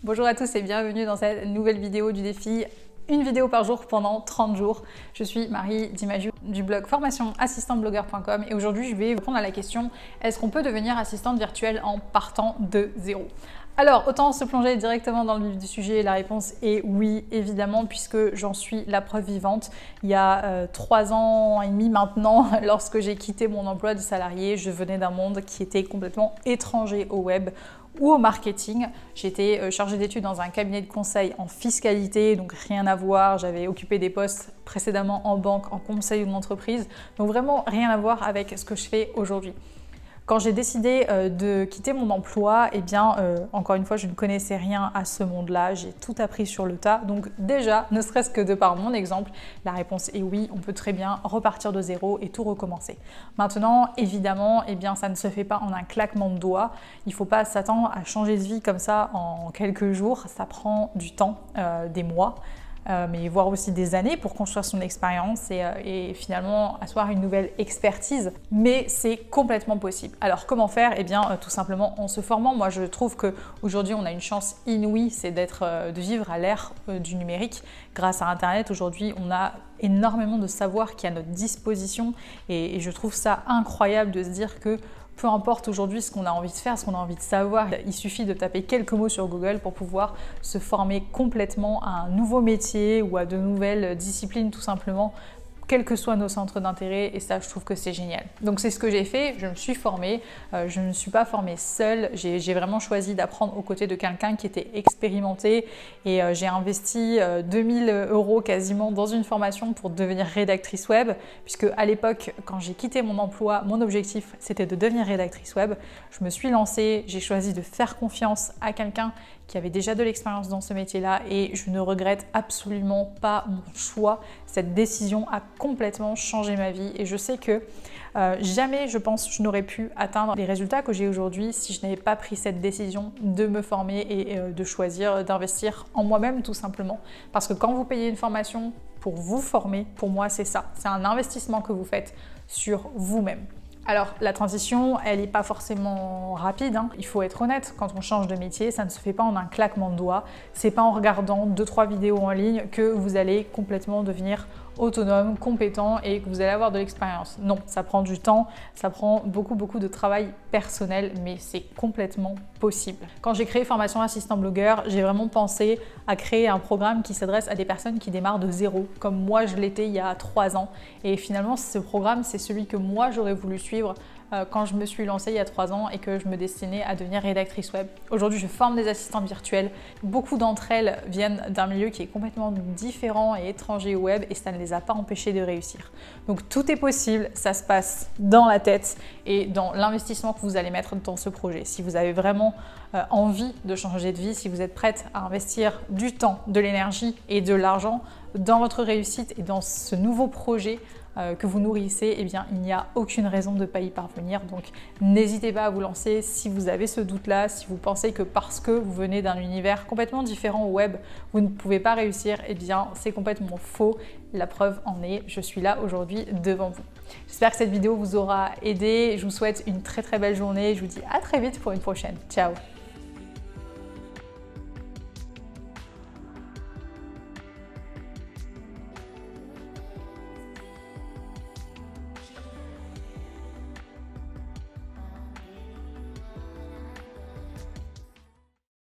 Bonjour à tous et bienvenue dans cette nouvelle vidéo du défi une vidéo par jour pendant 30 jours. Je suis Marie Dimaju du blog formationassistanteblogueur.com et aujourd'hui je vais répondre à la question: est-ce qu'on peut devenir assistante virtuelle en partant de zéro? Alors, autant se plonger directement dans le vif du sujet. La réponse est oui, évidemment, puisque j'en suis la preuve vivante. Il y a 3 ans et demi maintenant, lorsque j'ai quitté mon emploi de salarié, je venais d'un monde qui était complètement étranger au web ou au marketing. J'étais chargée d'études dans un cabinet de conseil en fiscalité, donc rien à voir. J'avais occupé des postes précédemment en banque, en conseil ou en entreprise, donc vraiment rien à voir avec ce que je fais aujourd'hui. Quand j'ai décidé de quitter mon emploi, eh bien, encore une fois, je ne connaissais rien à ce monde-là. J'ai tout appris sur le tas. Donc déjà, ne serait-ce que de par mon exemple, la réponse est oui, on peut très bien repartir de zéro et tout recommencer. Maintenant, évidemment, eh bien, ça ne se fait pas en un claquement de doigts. Il ne faut pas s'attendre à changer de vie comme ça en quelques jours. Ça prend du temps, des mois. Mais voire aussi des années pour construire son expérience et finalement asseoir une nouvelle expertise. Mais c'est complètement possible. Alors comment faire? Eh bien tout simplement en se formant. Moi je trouve qu'aujourd'hui on a une chance inouïe, c'est de vivre à l'ère du numérique. Grâce à Internet, aujourd'hui on a énormément de savoir qui est à notre disposition et je trouve ça incroyable de se dire que peu importe aujourd'hui ce qu'on a envie de faire, ce qu'on a envie de savoir, il suffit de taper quelques mots sur Google pour pouvoir se former complètement à un nouveau métier ou à de nouvelles disciplines tout simplement, quels que soient nos centres d'intérêt, et ça je trouve que c'est génial. Donc c'est ce que j'ai fait, je me suis formée, je ne me suis pas formée seule, j'ai vraiment choisi d'apprendre aux côtés de quelqu'un qui était expérimenté et j'ai investi 2000 € quasiment dans une formation pour devenir rédactrice web, puisque à l'époque quand j'ai quitté mon emploi, mon objectif c'était de devenir rédactrice web. Je me suis lancée, j'ai choisi de faire confiance à quelqu'un qui avait déjà de l'expérience dans ce métier-là et je ne regrette absolument pas mon choix. Cette décision a complètement changé ma vie et je sais que jamais, je pense, je n'aurais pu atteindre les résultats que j'ai aujourd'hui si je n'avais pas pris cette décision de me former et de choisir d'investir en moi-même tout simplement. Parce que quand vous payez une formation pour vous former, pour moi c'est ça, c'est un investissement que vous faites sur vous-même. Alors la transition, elle n'est pas forcément rapide, hein. Il faut être honnête, quand on change de métier, ça ne se fait pas en un claquement de doigts. C'est pas en regardant 2-3 vidéos en ligne que vous allez complètement devenir autonome, compétent et que vous allez avoir de l'expérience. Non, ça prend du temps, ça prend beaucoup de travail personnel, mais c'est complètement possible. Quand j'ai créé Formation Assistant Blogueur, j'ai vraiment pensé à créer un programme qui s'adresse à des personnes qui démarrent de zéro, comme moi je l'étais il y a 3 ans. Et finalement, ce programme, c'est celui que moi j'aurais voulu suivre quand je me suis lancée il y a 3 ans et que je me destinais à devenir rédactrice web. Aujourd'hui, je forme des assistantes virtuelles. Beaucoup d'entre elles viennent d'un milieu qui est complètement différent et étranger au web et ça ne les a pas empêchées de réussir. Donc tout est possible, ça se passe dans la tête et dans l'investissement que vous allez mettre dans ce projet. Si vous avez vraiment envie de changer de vie, si vous êtes prête à investir du temps, de l'énergie et de l'argent dans votre réussite et dans ce nouveau projet que vous nourrissez, eh bien, il n'y a aucune raison de ne pas y parvenir. Donc, n'hésitez pas à vous lancer si vous avez ce doute-là, si vous pensez que parce que vous venez d'un univers complètement différent au web, vous ne pouvez pas réussir, eh bien, c'est complètement faux. La preuve en est, je suis là aujourd'hui devant vous. J'espère que cette vidéo vous aura aidé. Je vous souhaite une très belle journée. Je vous dis à très vite pour une prochaine. Ciao!